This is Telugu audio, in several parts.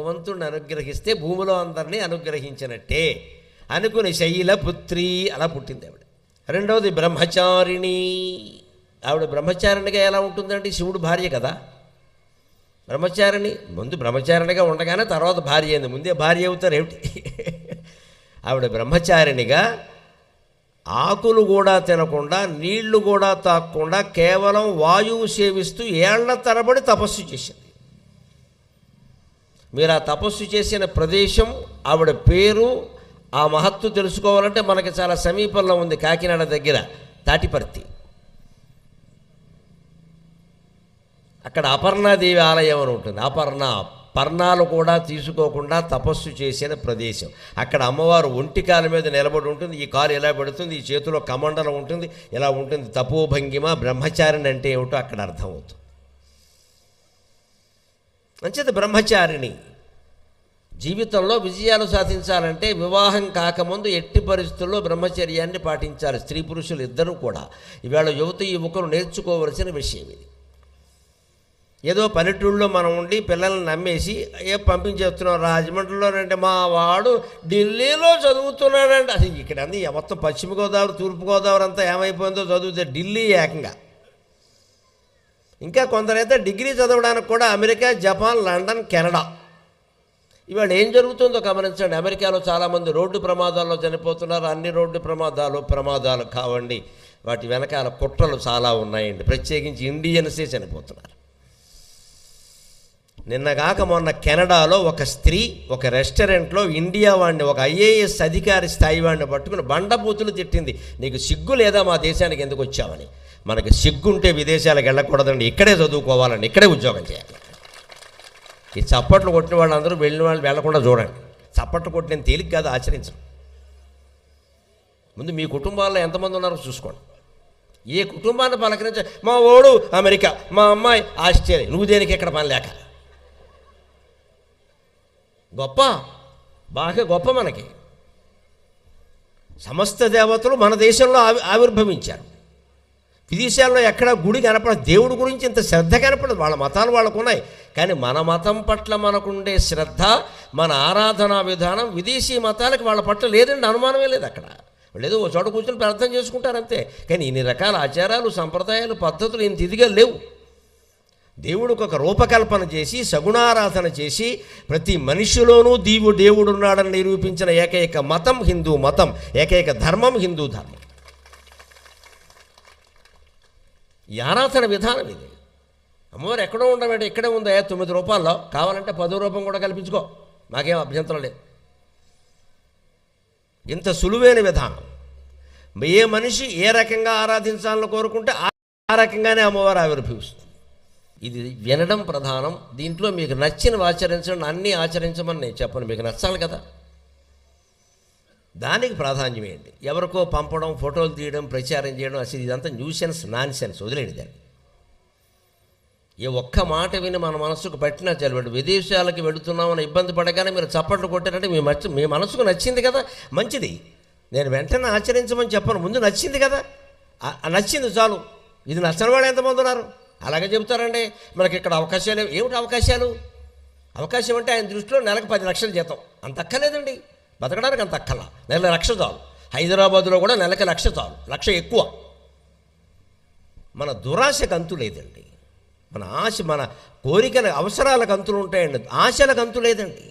హిమవంతుడిని అనుగ్రహిస్తే భూమిలో అందరినీ అనుగ్రహించినట్టే అనుకుని శైలపుత్రి అలా పుట్టింది ఆవిడ. రెండవది బ్రహ్మచారిణి. ఆవిడ బ్రహ్మచారిణిగా ఎలా ఉంటుందంటే శివుడు భార్య కదా. బ్రహ్మచారిణి ముందు బ్రహ్మచారిణిగా ఉండగానే తర్వాత భార్య అయింది, ముందే భార్య అవుతారు ఏమిటి? ఆవిడ బ్రహ్మచారిణిగా ఆకులు కూడా తినకుండా నీళ్లు కూడా తాగకుండా కేవలం వాయువు సేవిస్తూ ఏళ్ల తరబడి తపస్సు చేసింది. మీరు ఆ తపస్సు చేసిన ప్రదేశం, ఆవిడ పేరు, ఆ మహత్తు తెలుసుకోవాలంటే మనకి చాలా సమీపంలో ఉంది, కాకినాడ దగ్గర తాటిపర్తి. అక్కడ అపర్ణాదేవి ఆలయం అని ఉంటుంది. పర్ణాలు కూడా తీసుకోకుండా తపస్సు చేసిన ప్రదేశం. అక్కడ అమ్మవారు ఒంటి కాలు మీద నిలబడి ఉంటుంది, ఈ కాలు ఎలా పెడుతుంది, ఈ చేతిలో కమండలం ఉంటుంది, ఇలా ఉంటుంది. తపోభంగిమ బ్రహ్మచారిణి అంటే ఏమిటో అక్కడ అర్థమవుతుంది. అంచేత బ్రహ్మచారిణి జీవితంలో విజయాలు సాధించాలంటే వివాహం కాకముందు ఎట్టి పరిస్థితుల్లో బ్రహ్మచర్యాన్ని పాటించాలి స్త్రీ పురుషులు ఇద్దరూ కూడా. ఈవేళ యువకులు నేర్చుకోవలసిన విషయం ఇది. ఏదో పల్లెటూళ్ళలో మనం ఉండి పిల్లల్ని నమ్మేసి పంపించేస్తున్నాం. రాజమండ్రిలో అంటే మా వాడు ఢిల్లీలో చదువుతున్నాడంటే, అసలు ఇక్కడ అంది మొత్తం పశ్చిమ గోదావరి తూర్పుగోదావరి అంతా ఏమైపోయిందో చదివితే ఢిల్లీ ఏకంగా. ఇంకా కొందరైతే డిగ్రీ చదవడానికి కూడా అమెరికా, జపాన్, లండన్, కెనడా. ఇవాళ ఏం జరుగుతుందో గమనించండి. అమెరికాలో చాలామంది రోడ్డు ప్రమాదాల్లో చనిపోతున్నారు. అన్ని రోడ్డు ప్రమాదాలు కావండి, వాటి వెనకాల కుట్రలు చాలా ఉన్నాయండి. ప్రత్యేకించి ఇండియన్సే చనిపోతున్నారు. నిన్నగాక మొన్న కెనడాలో ఒక స్త్రీ ఒక రెస్టారెంట్లో ఇండియా వాడిని, ఒక ఐఏఎస్ అధికారి స్థాయి వాడిని పట్టుకుని బండబూతులు తిట్టింది. నీకు సిగ్గు లేదా మా దేశానికి ఎందుకు వచ్చావని. మనకి సిగ్గుంటే విదేశాలకు వెళ్ళకూడదండి, ఇక్కడే చదువుకోవాలండి, ఇక్కడే ఉద్యోగం చేయాలి. ఈ చప్పట్లు కొట్టిన వాళ్ళందరూ వెళ్ళిన వాళ్ళు వెళ్లకుండా చూడండి. చప్పట్లు కొట్టిన తేలిక కాదు, ఆచరించడం. ముందు మీ కుటుంబాల్లో ఎంతమంది ఉన్నారో చూసుకోండి. ఏ కుటుంబాన్ని పలకరించ, మా ఓడు అమెరికా, మా అమ్మాయి ఆస్ట్రేలియా, నువ్వు దేనికి ఎక్కడ పని లేక. గొప్ప, బాగా గొప్ప. మనకి సమస్త దేవతలు మన దేశంలో ఆవిర్భవించారు. విదేశాల్లో ఎక్కడ గుడి కనపడదు, దేవుడి గురించి ఇంత శ్రద్ధ కనపడదు. వాళ్ళ మతాలు వాళ్ళకు ఉన్నాయి, కానీ మన మతం పట్ల మనకుండే శ్రద్ధ, మన ఆరాధనా విధానం విదేశీ మతాలకు వాళ్ళ పట్ల లేదండి, అనుమానమే లేదు. అక్కడ లేదు, ఓ చోట కూర్చొని ప్రార్థన చేసుకుంటారు అంతే. కానీ ఇన్ని రకాల ఆచారాలు, సంప్రదాయాలు, పద్ధతులు ఇంత ఇదిగా లేవు. దేవుడికి ఒక రూపకల్పన చేసి సగుణారాధన చేసి ప్రతి మనిషిలోనూ దేవుడున్నాడని నిరూపించిన ఏకైక మతం హిందూ మతం, ఏకైక ధర్మం హిందూ ధర్మం. ఈ ఆరాధన విధానం ఇది. అమ్మవారు ఎక్కడో ఉండబెట్టి ఇక్కడే ఉందా 9 రూపాయల్లో, కావాలంటే 10 రూపాయలు కూడా కల్పించుకో, మాకేం అభ్యంతరం లేదు. ఇంత సులువైన విధానం. ఏ మనిషి ఏ రకంగా ఆరాధించాలని కోరుకుంటే ఆ రకంగానే అమ్మవారు ఆవిర్భవిస్తుంది. ఇది వినడం ప్రధానం. దీంట్లో మీకు నచ్చినవి ఆచరించండి, అన్నీ ఆచరించమని నేను చెప్పను. మీకు నచ్చాలి కదా, దానికి ప్రాధాన్యం ఏంటి. ఎవరికో పంపడం, ఫోటోలు తీయడం, ప్రచారం చేయడం, అసలు ఇదంతా న్యూసెన్స్, నాన్ సెన్స్. వదిలేండి దాన్ని. ఏ ఒక్క మాట విని మన మనసుకు పట్టినా చదివాడు. విదేశాలకు వెళుతున్నామని ఇబ్బంది పడగానే మీరు చప్పట్లు కొట్టారంటే మీ మనసుకు నచ్చింది కదా, మంచిది. నేను వెంటనే ఆచరించమని చెప్పను, ముందు నచ్చింది కదా, నచ్చింది చాలు. ఇది నచ్చని వాళ్ళు ఎంతమంది ఉన్నారు? అలాగే చెబుతారండి. మనకి ఇక్కడ అవకాశాలు ఏమిటి? అవకాశం అంటే ఆయన దృష్టిలో నెలకు 10 లక్షల జీతం అంత అక్కర్లేదండి, బతకడానికి అంత అక్కల. నెల 1,00,000 చాలు. హైదరాబాదులో కూడా నెలకి 1,00,000 చాలు, 1,00,000 ఎక్కువ. మన దురాశకు అంతు లేదండి, మన ఆశ, మన కోరికల అవసరాలకు అంతులు ఉంటాయండి, ఆశలకు అంతు లేదండి.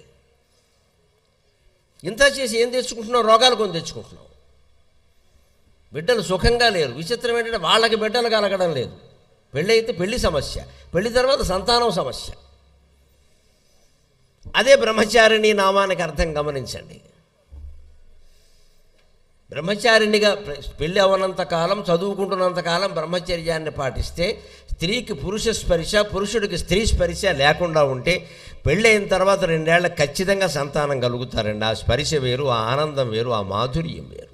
ఇంత చేసి ఏం తెచ్చుకుంటున్నాం? రోగాలు కొని తెచ్చుకుంటున్నాం. బిడ్డలు సుఖంగా లేరు. విచిత్రం ఏంటంటే వాళ్ళకి బిడ్డలు కలగడం లేదు. పెళ్ళి అయితే పెళ్లి సమస్య, పెళ్లి తర్వాత సంతానం సమస్య. అదే బ్రహ్మచారిణి నామానికి అర్థం గమనించండి. బ్రహ్మచారిణిగా పెళ్ళి అవనంతకాలం, చదువుకుంటున్నంతకాలం బ్రహ్మచర్యాన్ని పాటిస్తే స్త్రీకి పురుష స్పర్శ, పురుషుడికి స్త్రీ స్పర్శ లేకుండా ఉంటే పెళ్ళైన తర్వాత 2 ఏళ్ళకి ఖచ్చితంగా సంతానం కలుగుతారండి. ఆ స్పర్శ వేరు, ఆ ఆనందం వేరు, ఆ మాధుర్యం వేరు.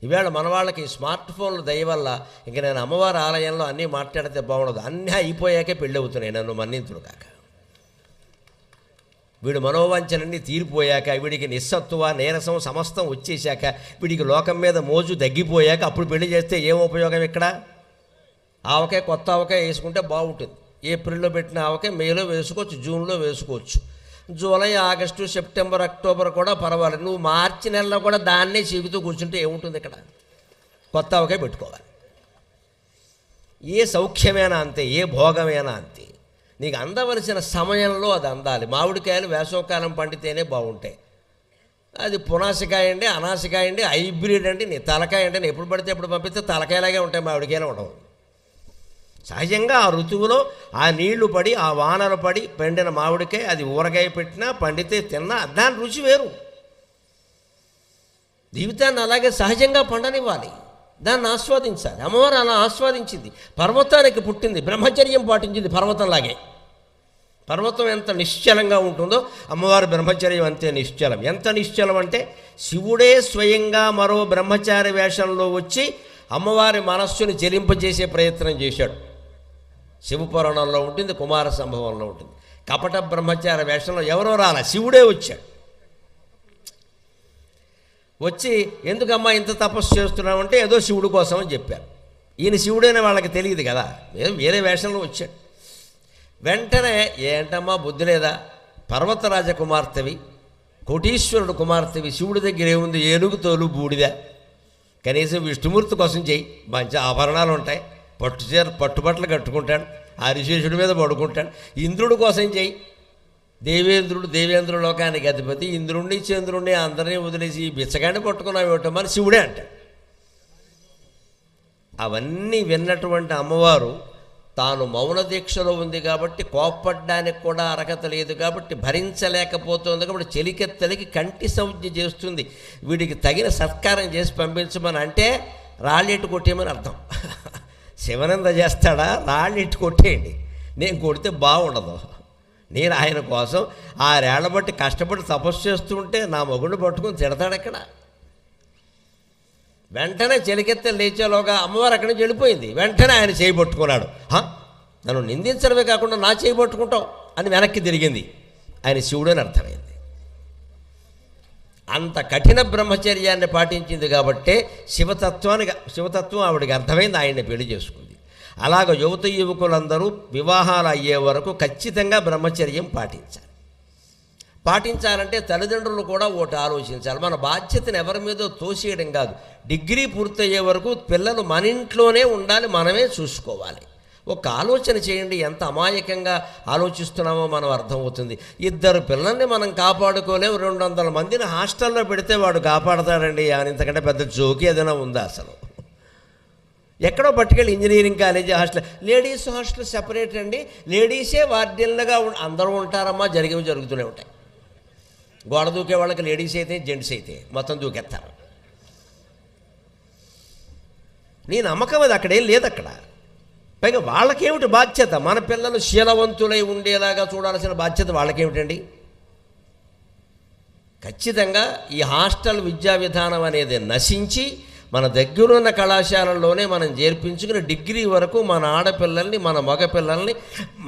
ఈవేళ మన వాళ్ళకి స్మార్ట్ ఫోన్లు దయ వల్ల ఇంక నేను అమ్మవారి ఆలయంలో అన్నీ మాట్లాడితే బాగుండదు, అన్నీ అయిపోయాకే పెళ్ళి అవుతున్నాయి. నన్ను మన్నింతుడు కాక, వీడు మనోవాంఛలన్నీ తీరిపోయాక, వీడికి నిస్సత్తువ, నీరసం సమస్తం వచ్చేసాక, వీడికి లోకం మీద మోజు తగ్గిపోయాక అప్పుడు పెళ్లి చేస్తే ఏం ఉపయోగం? ఇక్కడ ఆవకాయ, కొత్త ఆవకాయ వేసుకుంటే బాగుంటుంది. ఏప్రిల్లో పెట్టిన ఆవకాయ మేలో వేసుకోవచ్చు, జూన్లో వేసుకోవచ్చు. జూలై, ఆగస్టు, సెప్టెంబర్, అక్టోబర్ కూడా పర్వాలేదు. నువ్వు మార్చి నెలలో కూడా దాన్నే చీకుతూ కూర్చుంటే ఏముంటుంది? ఇక్కడ కొత్త ఆవకాయ పెట్టుకోవాలి. ఏ సౌఖ్యమైనా అంతే, ఏ భోగమైనా అంతే. నీకు అందవలసిన సమయంలో అది అందాలి. మామిడికాయలు వేసవకాలం పండితేనే బాగుంటాయి. అది పునాసికాయ అండి, అనాసికాయ అండి, హైబ్రిడ్ అండి, నీ తలకాయ అంటే ఎప్పుడు పడితే ఎప్పుడు పంపిస్తే తలకాయలాగే ఉంటాయి, మామిడికాయలు ఉండవు. సహజంగా ఆ ఋతువులో ఆ నీళ్లు పడి, ఆ వానలు పడి పండిన మామిడికాయ అది ఊరగాయ పెట్టినా పండితే తిన్నా దాని రుచి వేరు. జీవితాన్ని అలాగే సహజంగా పండనివ్వాలి, దాన్ని ఆస్వాదించాలి. అమ్మవారు అలా ఆస్వాదించింది. పర్వతానికి పుట్టింది, బ్రహ్మచర్యం పాటించింది. పర్వతంలాగే పర్వతం ఎంత నిశ్చలంగా ఉంటుందో అమ్మవారి బ్రహ్మచర్యం అంతే నిశ్చలం. ఎంత నిశ్చలం అంటే శివుడే స్వయంగా మరో బ్రహ్మచారి వేషంలో వచ్చి అమ్మవారి మనస్సుని చెలింపజేసే ప్రయత్నం చేశాడు. శివపురాణంలో ఉంటుంది, కుమార సంభవంలో ఉంటుంది. కపట బ్రహ్మచారి వేషంలో ఎవరో రాలా, శివుడే వచ్చాడు. వచ్చి ఎందుకమ్మా ఇంత తపస్సు చేస్తున్నామంటే ఏదో శివుడి కోసం అని చెప్పారు. ఈయన శివుడైన వాళ్ళకి తెలియదు కదా, వేరే వేషంలో వచ్చాడు. వెంటనే ఏంటమ్మా బుద్ధి లేదా, పర్వతరాజ కుమార్తెవి, కోటీశ్వరుడు కుమార్తెవి, శివుడి దగ్గర ఏముంది, ఏనుగు తోలు బూడిద, కనీసం విష్ణుమూర్తి కోసం చెయ్యి, మంచి ఆభరణాలు ఉంటాయి, పట్టుబట్టలు కట్టుకుంటాడు, ఆదిశేషుడి మీద పడుకుంటాడు. ఇంద్రుడి కోసం చెయ్యి, దేవేంద్రుడు లోకానికి అధిపతి, ఇంద్రుణ్ణి చంద్రుణ్ణి అందరినీ వదిలేసి బిచ్చగాన్ని పట్టుకున్నావు ఇవ్వటమని శివుడే అంటాడు. అవన్నీ విన్నటువంటి అమ్మవారు తాను మౌన దీక్షలో ఉంది కాబట్టి, కోప్పడ్డానికి కూడా అర్హత లేదు కాబట్టి, భరించలేకపోతుంది కాబట్టి చెలికెత్తలికి కంటి సంజ్ఞ చేస్తుంది. వీడికి తగిన సత్కారం చేసి పంపించమని అంటే రాళ్ళెట్టు కొట్టేయమని అర్థం. శివనంద చేస్తాడా, రాళ్ళెట్టు కొట్టేయండి, నేను కొడితే బాగుండదు. నేను ఆయన కోసం 6 ఏళ్ల బట్టి కష్టపడి తపస్సు చేస్తుంటే నా మొగుడిని పట్టుకుని తిడతాడు ఎక్కడ. వెంటనే చెలికెత్తలు లేచేలోగా అమ్మవారు అక్కడి నుంచి వెళ్ళిపోయింది. వెంటనే ఆయన చేయి పట్టుకున్నాడు. నన్ను నిందించడమే కాకుండా నా చేయి పట్టుకుంటావు అని వెనక్కి తిరిగింది. ఆయన శివుడని అర్థమైంది. అంత కఠిన బ్రహ్మచర్యాన్ని పాటించింది కాబట్టే శివతత్వం ఆవిడికి అర్థమైంది, ఆయన్ని పెళ్లి చేసుకుంది. అలాగ యువత యువకులందరూ వివాహాలు అయ్యే వరకు ఖచ్చితంగా బ్రహ్మచర్యం పాటించాలంటే తల్లిదండ్రులు కూడా ఒకటి ఆలోచించాలి. మన బాధ్యతను ఎవరి మీదో తోసేయడం కాదు. డిగ్రీ పూర్తయ్యే వరకు పిల్లలు మన ఇంట్లోనే ఉండాలి, మనమే చూసుకోవాలి. ఒక ఆలోచన చేయండి, ఎంత అమాయకంగా ఆలోచిస్తున్నామో మనం అర్థమవుతుంది. 2 పిల్లల్ని మనం కాపాడుకోలేము, 200 మందిని హాస్టల్లో పెడితే వాడు కాపాడతాడండి. ఇంతకంటే పెద్ద జోకి ఏదైనా ఉందా అసలు? ఎక్కడో పట్టుకెళ్ళి engineering college hostel, ladies hostel separate అండి, లేడీసే వార్డెన్లుగా అందరూ ఉంటారమ్మా. జరుగుతూనే ఉంటాయి. గోడ దూకే వాళ్ళకి లేడీస్ అయితే జెంట్స్ అయితే మొత్తం దూకెత్తారు. నీ నమ్మకం అది అక్కడేం లేదు. అక్కడ పైగా వాళ్ళకేమిటి బాధ్యత? మన పిల్లలు శీలవంతులై ఉండేలాగా చూడాల్సిన బాధ్యత వాళ్ళకేమిటండి? ఖచ్చితంగా ఈ హాస్టల్ విద్యా విధానం అనేది నశించి మన దగ్గరున్న కళాశాలల్లోనే మనం చేర్పించుకుని డిగ్రీ వరకు మన ఆడపిల్లల్ని, మన మగపిల్లల్ని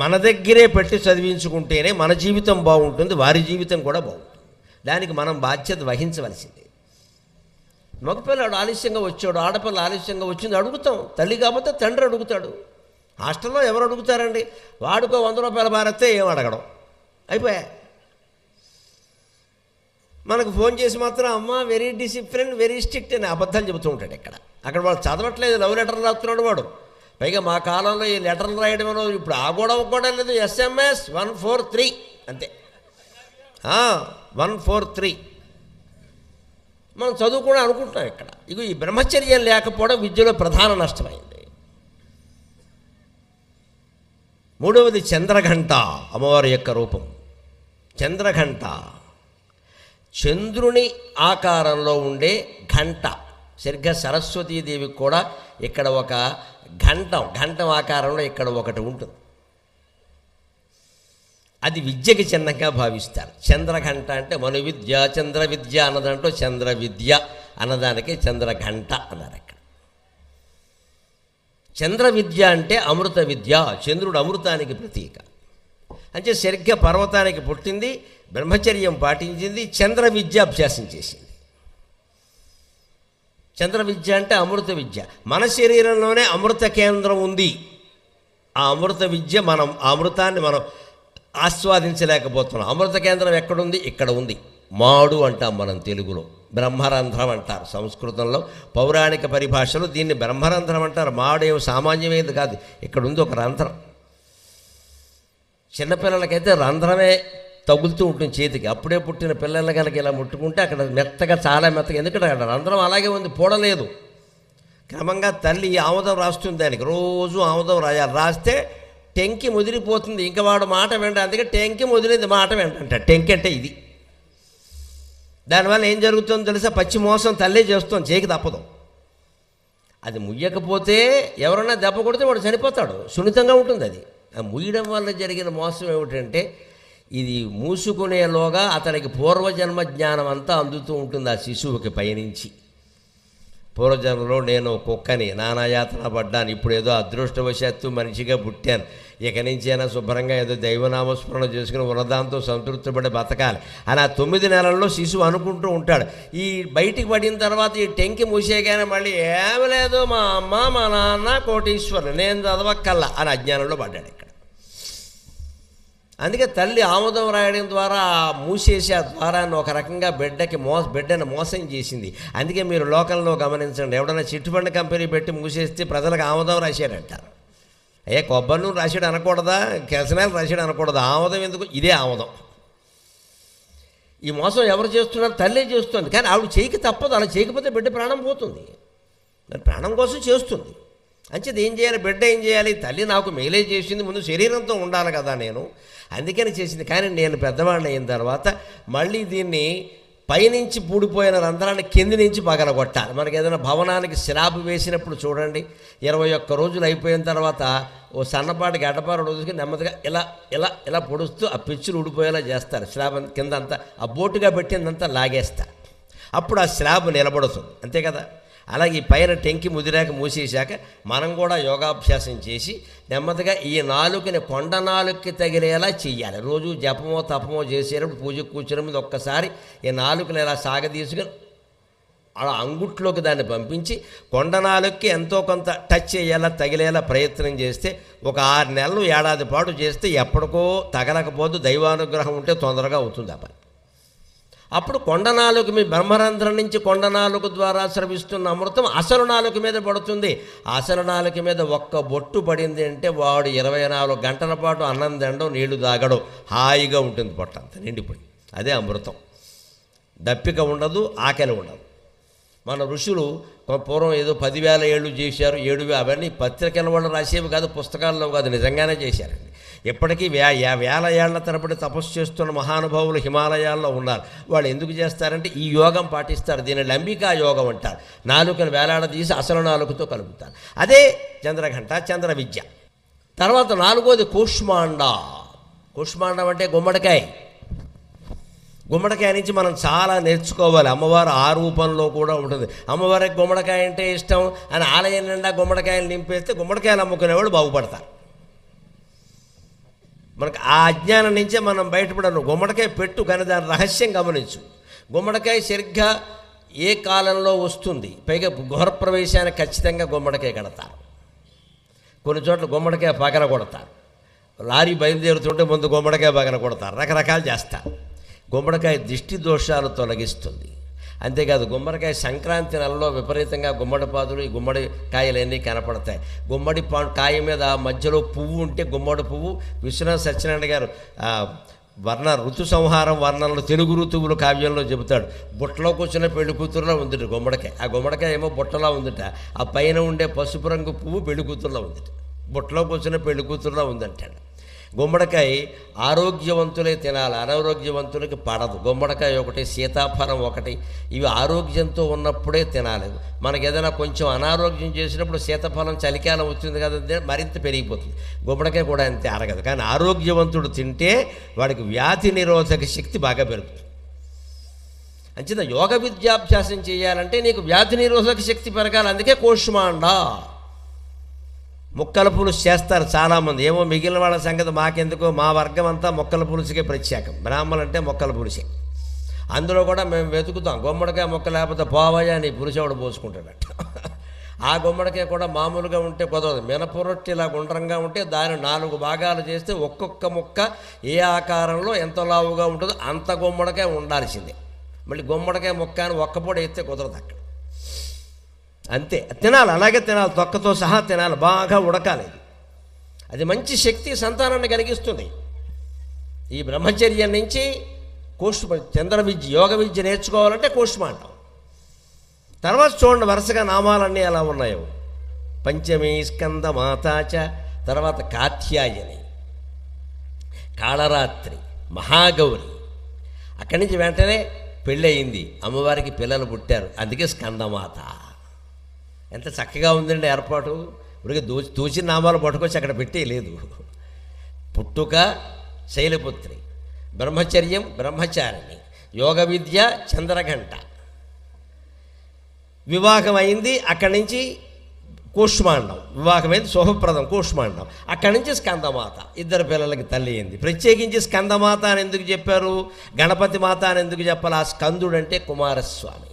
మన దగ్గరే పెట్టి చదివించుకుంటేనే మన జీవితం బాగుంటుంది, వారి జీవితం కూడా బాగుంటుంది. దానికి మనం బాధ్యత వహించవలసిందే. మగపిల్లాడు ఆలస్యంగా వచ్చాడు, ఆడపిల్ల ఆలస్యంగా వచ్చింది, అడుగుతాం. తల్లి కాకపోతే తండ్రి అడుగుతాడు. హాస్టల్లో ఎవరు అడుగుతారండి? వాడుకో 100 రూపాయల భారతే ఏం అడగడం, అయిపోయా. మనకు ఫోన్ చేసి మాత్రం అమ్మ వెరీ డిసిప్లిన్, వెరీ స్ట్రిక్ట్ అని అబద్ధాలు చెబుతూ ఉంటాడు. అక్కడ వాడు చదవట్లేదు, లవ్ లెటర్లు రాస్తున్నాడు వాడు. పైగా మా కాలంలో ఈ లెటర్లు రాయడం ఇప్పుడు ఆ కూడా లేదు. SMS 143 అంతే, 143 మనం చదువుకుని అనుకుంటున్నాం. ఇగో ఈ బ్రహ్మచర్యం లేకపోవడం విద్యలో ప్రధాన నష్టమైంది. 3వది చంద్రఘంట, అమ్మవారి యొక్క రూపం చంద్రఘంట. చంద్రుని ఆకారంలో ఉండే ఘంట. సరిగ్గా సరస్వతీదేవికి కూడా ఇక్కడ ఒక ఘంటం ఆకారంలో ఇక్కడ ఒకటి ఉంటుంది. అది విద్యకి చిన్నగా భావిస్తారు. చంద్రఘంట అంటే మను విద్య, చంద్ర విద్య అన్నదంటూ చంద్ర విద్య అన్నదానికి చంద్రఘంట అన్నారు. అక్కడ చంద్ర విద్య అంటే అమృత విద్య, చంద్రుడు అమృతానికి ప్రతీక. అంటే సరిగ్గా పర్వతానికి పుట్టింది, బ్రహ్మచర్యం పాటించింది, చంద్ర విద్య అభ్యాసం చేసింది. చంద్ర విద్య అంటే అమృత విద్య. మన శరీరంలోనే అమృత కేంద్రం ఉంది. ఆ అమృత విద్య ఆ అమృతాన్ని మనం ఆస్వాదించలేకపోతున్నాం. అమృత కేంద్రం ఎక్కడుంది? ఇక్కడ ఉంది. మాడు అంటాం మనం తెలుగులో, బ్రహ్మరంధ్రం అంటారు సంస్కృతంలో. పౌరాణిక పరిభాషలో దీన్ని బ్రహ్మరంధ్రం అంటారు. మాడేం సామాన్యమైనది కాదు, ఇక్కడ ఉంది ఒక రంధ్రం. చిన్నపిల్లలకైతే రంధ్రమే తగులుతూ ఉంటుంది చేతికి. అప్పుడే పుట్టిన పిల్లలు కనుక ఇలా ముట్టుకుంటే అక్కడ మెత్తగా, చాలా మెత్తగా, ఎందుకంటే అక్కడ రంధ్రం అలాగే ఉంది, పూడలేదు. క్రమంగా తల్లి ఆముదం రాస్తుంది దానికి, రోజు ఆముదం రాయాలి. రాస్తే టెంకి ముదిరిపోతుంది, ఇంకా వాడు మాట వెంట. అందుకే టెంకి ముదిరింది మాట వెంట. టెంకి అంటే ఇది. దానివల్ల ఏం జరుగుతుందో తెలుసా? పచ్చి మోసం తల్లే చేస్తుంది, చేకి తప్పదు. అది ముయ్యకపోతే ఎవరైనా దెబ్బ కొడితే వాడు చనిపోతాడు, సున్నితంగా ఉంటుంది అది. ఆ ముయ్యడం వల్ల జరిగిన మోసం ఏమిటంటే, ఇది మూసుకునేలోగా అతనికి పూర్వజన్మ జ్ఞానం అంతా అందుతూ ఉంటుంది ఆ శిశువుకి పైనుంచి. పూర్వజన్మలో నేను కుక్కని నానాయాతన పడ్డాను, ఇప్పుడు ఏదో అదృష్టవశాత్తు మనిషిగా పుట్టాను, ఇక నుంచి అయినా శుభ్రంగా ఏదో దైవనామస్మరణ చేసుకుని ఉన్నదాంతో సంతృప్తిపడి బతకాలి అని ఆ 9 నెలల్లో శిశువు అనుకుంటూ ఉంటాడు. ఈ బయటికి పడిన తర్వాత ఈ టెంకి మూసేగానే మళ్ళీ ఏమి లేదు, మా అమ్మ మా నాన్న కోటీశ్వరులు, నేను చదవక్కల్లా అని అజ్ఞానంలో పడ్డాడు ఇక్కడ. అందుకే తల్లి ఆముదం రాయడం ద్వారా మూసేసి ఆ ద్వారాన్ని ఒక రకంగా బిడ్డని మోసం చేసింది. అందుకే మీరు లోకంలో గమనించండి, ఎవడన్నా చిట్టుబండి కంపెనీ పెట్టి మూసేస్తే ప్రజలకు ఆముదం రాశాడంటారు. కొబ్బరి నూనె రాశాడు అనకూడదా? కెరసనాయలు రాశాడు అనకూడదా? ఆముదం ఎందుకు? ఇదే ఆముదం. ఈ మోసం ఎవరు చేస్తున్నారు? తల్లే చేస్తుంది. కానీ ఆవిడ చేయక తప్పదు, అలా చేయకపోతే బిడ్డ ప్రాణం పోతుంది. మరి ప్రాణం కోసం చేస్తుంది. అంచేది ఏం చేయాలి? బిడ్డ ఏం చేయాలి? తల్లి నాకు మేలే చేసింది, ముందు శరీరంతో ఉండాలి కదా నేను, అందుకని చేసింది. కానీ నేను పెద్దవాడిని అయిన తర్వాత మళ్ళీ దీన్ని పైనుంచి పూడిపోయిన రంధ్రాన్ని కింది నుంచి పగలగొట్టాలి. మనకి ఏదైనా భవనానికి స్లాబ్ వేసినప్పుడు చూడండి, 21 రోజులు అయిపోయిన తర్వాత ఓ సన్నపాటి గడ్డపార రోజుకి నెమ్మదిగా ఇలా ఇలా ఇలా పొడుస్తూ ఆ పిచ్చులు ఊడిపోయేలా చేస్తారు. స్లాబ్ కింద అంతా ఆ బోటుగా పెట్టిందంతా లాగేస్తారు. అప్పుడు ఆ స్లాబ్ నిలబడుతుంది, అంతే కదా. అలాగే ఈ పైన టెంకి ముదిరాక మూసేశాక మనం కూడా యోగాభ్యాసం చేసి నెమ్మదిగా ఈ నాలుకని కొండ నాలుకకి తగిలేలా చెయ్యాలి. రోజు జపమో తపమో చేసేటప్పుడు పూజకు కూర్చున్న మీద ఒక్కసారి ఈ నాలుకని ఇలా సాగదీసుకుని అలా అంగుట్లోకి దాన్ని పంపించి కొండ నాలుకకి ఎంతో కొంత టచ్ చేయాలా, తగిలేలా ప్రయత్నం చేస్తే ఒక 6 నెలలు ఏడాది పాటు చేస్తే ఎప్పటికో తగలకపోదు, దైవానుగ్రహం ఉంటే తొందరగా అవుతుంది ఆ పని. అప్పుడు కొండ నాలుక మీ బ్రహ్మరంధ్రం నుంచి కొండ నాలుక ద్వారా స్రవిస్తున్న అమృతం అసలు నాలుక మీద పడుతుంది. అసలు నాలుక మీద ఒక్క బొట్టు పడింది అంటే వాడు 24 గంటల పాటు అన్నం తినడం, నీళ్లు తాగడం, హాయిగా ఉంటుంది, పొట్టంతా నిండిపోయి. అదే అమృతం. దప్పిక ఉండదు, ఆకలి ఉండదు. మన ఋషులు పూర్వం ఏదో 10,000 ఏళ్ళు చేశారు, 7,000, అవన్నీ పత్రికల వాళ్ళు రాసేవి కాదు, పుస్తకాల్లో కాదు, నిజంగానే చేశారండి. ఇప్పటికీ వేల ఏళ్ల తరబడి తపస్సు చేస్తున్న మహానుభావులు హిమాలయాల్లో ఉన్నారు. వాళ్ళు ఎందుకు చేస్తారంటే ఈ యోగం పాటిస్తారు. దీన్ని లంబికా యోగం అంటారు. నాలుకను వేలాడదీసి అసలు నాలుకతో కలుపుతారు. అదే చంద్రఘంట, చంద్ర విద్య. తర్వాత 4వది కూష్మాండ. కూష్మాండం అంటే గుమ్మడికాయ. గుమ్మడికాయ నుంచి మనం చాలా నేర్చుకోవాలి. అమ్మవారు ఆ రూపంలో కూడా ఉంటుంది. అమ్మవారికి గుమ్మడికాయ అంటే ఇష్టం అని ఆలయం నిండా గుమ్మడికాయలు నింపేస్తే గుమ్మడికాయలు అమ్ముకునేవాళ్ళు బాగుపడతారు. మనకు ఆ అజ్ఞానం నుంచే మనం బయటపడను. గుమ్మడికాయ పెట్టు, కానీ దాని రహస్యం గమనించు. గుమ్మడికాయ సరిగ్గా ఏ కాలంలో వస్తుంది, పైగా గృహప్రవేశానికి ఖచ్చితంగా గుమ్మడికాయ కడతారు. కొన్ని చోట్ల గుమ్మడికాయ పగల కొడతారు. లారీ బయలుదేరుతుంటే ముందు గుమ్మడికాయ పగల కొడతారు, రకరకాలు చేస్తారు. గుమ్మడికాయ దిష్టి దోషాలు తొలగిస్తుంది. అంతేకాదు గుమ్మడికాయ సంక్రాంతి నెలలో విపరీతంగా గుమ్మడి పాదులు, ఈ గుమ్మడి కాయలన్నీ కనపడతాయి. గుమ్మడి కాయ మీద మధ్యలో పువ్వు ఉంటే గుమ్మడి పువ్వు. విశ్వనాథ సత్యనారాయణ గారు ఋతు సంహారం వర్ణనలు తెలుగు ఋతువులు కావ్యంలో చెబుతాడు. బుట్టలో కూర్చున్న పెళ్లి కూతురులో ఉందిట గుమ్మడికాయ. ఆ గుమ్మడికాయ ఏమో బుట్టలో ఉందిట, ఆ పైన ఉండే పసుపు రంగు పువ్వు పెళ్లి కూతురులో ఉందిట. బుట్టలో కూర్చున్న పెళ్లి కూతురులో ఉందంటాడు. గుమ్మడికాయ ఆరోగ్యవంతులే తినాలి, అనారోగ్యవంతులకి పడదు. గుమ్మడికాయ ఒకటి, సీతాఫలం ఒకటి, ఇవి ఆరోగ్యంతో ఉన్నప్పుడే తినాలి. మనకి ఏదైనా కొంచెం అనారోగ్యం చేసినప్పుడు సీతాఫలం చలికాలం వచ్చింది కదా మరింత పెరిగిపోతుంది. గుమ్మడికాయ కూడా అంతే, అరగదు. కానీ ఆరోగ్యవంతుడు తింటే వాడికి వ్యాధి నిరోధక శక్తి బాగా పెరుగుతుంది. అంచేత యోగ విద్యాభ్యాసం చేయాలంటే నీకు వ్యాధి నిరోధక శక్తి పెరగాలి. అందుకే కూష్మాండ. ముక్కల పులుసు చేస్తారు చాలామంది. ఏమో మిగిలిన వాళ్ళ సంగతి మాకెందుకో, మా వర్గం అంతా మొక్కల పులుసుకే ప్రత్యేకం. బ్రాహ్మణులు అంటే మొక్కల పులుసే. అందులో కూడా మేము వెతుకుతాం. గుమ్మడికాయ మొక్క లేకపోతే పోవయ్యా నీ పులుసు ఎవడు పోసుకుంటాడట. ఆ గుమ్మడికాయ కూడా మామూలుగా ఉంటే కుదరదు. మినపరొట్టి ఇలా గుండ్రంగా ఉంటే దాన్ని 4 భాగాలు చేస్తే ఒక్కొక్క ముక్క ఏ ఆకారంలో ఎంత లావుగా ఉంటుందో అంత గుమ్మడికాయ ఉండాల్సిందే. మళ్ళీ గుమ్మడికాయ ముక్క అని ఒక్కపూట వేస్తే కుదరదు అక్కడ. అంతే, తినాలి, అలాగే తినాలి, తొక్కతో సహా తినాలి, బాగా ఉడకాలి. అది మంచి శక్తి సంతానాన్ని కలిగిస్తుంది. ఈ బ్రహ్మచర్యం నుంచి చంద్ర విద్య, యోగ విద్య నేర్చుకోవాలంటే కూష్మాండం. తర్వాత చూడండి వరుసగా నామాలన్నీ ఎలా ఉన్నాయో. పంచమీ స్కంద మాతాచ, తర్వాత కాత్యాయని, కాళరాత్రి, మహాగౌరి. అక్కడి నుంచి వెంటనే పెళ్ళయింది, అమ్మవారికి పిల్లలు పుట్టారు, అందుకే స్కందమాత. ఎంత చక్కగా ఉందండి ఏర్పాటు. ఇప్పటికే తూచిన నామాలు పట్టుకొచ్చి అక్కడ పెట్టేయలేదు. పుట్టుక శైలపుత్రి, బ్రహ్మచర్యం బ్రహ్మచారిణి, యోగ విద్య చంద్రఘంట, వివాహం అయింది, అక్కడి నుంచి కూష్మాండం, వివాహమైంది శుభప్రదం కూష్మాండం, అక్కడి నుంచి స్కందమాత, 2 పిల్లలకి తల్లి అయింది. ప్రత్యేకించి స్కందమాత అని ఎందుకు చెప్పారు, గణపతి మాత అని ఎందుకు చెప్పాలి? ఆ స్కందుడు అంటే కుమారస్వామి.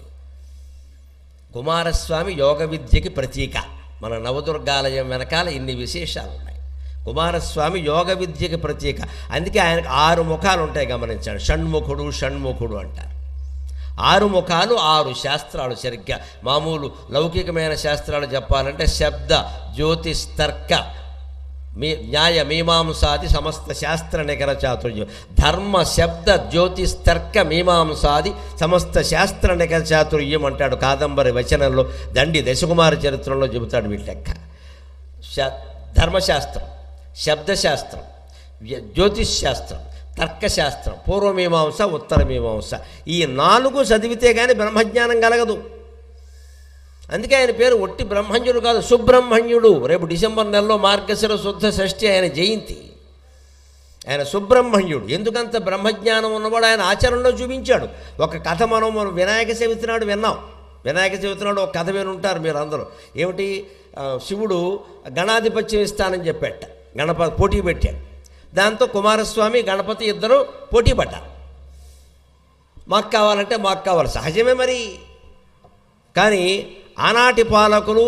కుమారస్వామి యోగ విద్యకి ప్రతీక. మన నవదుర్గాలయం వెనకాల ఇన్ని విశేషాలు ఉన్నాయి. కుమారస్వామి యోగ విద్యకి ప్రతీక. అందుకే ఆయనకు 6 ముఖాలు ఉంటాయి, గమనించండి. షణ్ముఖుడు అంటారు. 6 ముఖాలు, 6 శాస్త్రాలు. సరిగ్గా మామూలు లౌకికమైన శాస్త్రాలు చెప్పాలంటే శబ్ద జ్యోతిస్తర్క న్యాయ మీమాంసాది సమస్త శాస్త్ర నికర చాతుర్యం. ధర్మ శబ్ద జ్యోతిస్తర్క మీమాంసాది సమస్త శాస్త్ర నికర చాతుర్యం అంటాడు కాదంబరి వచనంలో. దండి దశకుమార చరిత్రంలో చెబుతాడు వీటి లెక్క. ధర్మశాస్త్రం, శబ్దశాస్త్రం, జ్యోతిష్ శాస్త్రం, తర్కశాస్త్రం, పూర్వమీమాంస, ఉత్తరమీమాంస. ఈ 4 చదివితే కానీ బ్రహ్మజ్ఞానం కలగదు. అందుకే ఆయన పేరు ఒట్టి బ్రహ్మణ్యుడు కాదు, సుబ్రహ్మణ్యుడు. రేపు డిసెంబర్ నెలలో మార్గశిర శుద్ధ షష్ఠి ఆయన జయంతి. ఆయన సుబ్రహ్మణ్యుడు. ఎందుకంత బ్రహ్మజ్ఞానం ఉన్నవాడు ఆయన ఆచరణలో చూపించాడు. ఒక కథ మనం వినాయక చవితి నాడు విన్నాం. వినాయక చవితి నాడు ఒక కథ వినుంటారు మీరు అందరూ. ఏమిటి, శివుడు గణాధిపత్యం ఇస్తానని చెప్పాట, గణపతి పోటీ పెట్టాడు. దాంతో కుమారస్వామి గణపతి ఇద్దరు పోటీ పడ్డారు. మాకు కావాలంటే మాకు కావాలి, సహజమే మరి. కానీ ఆనాటి పాలకులు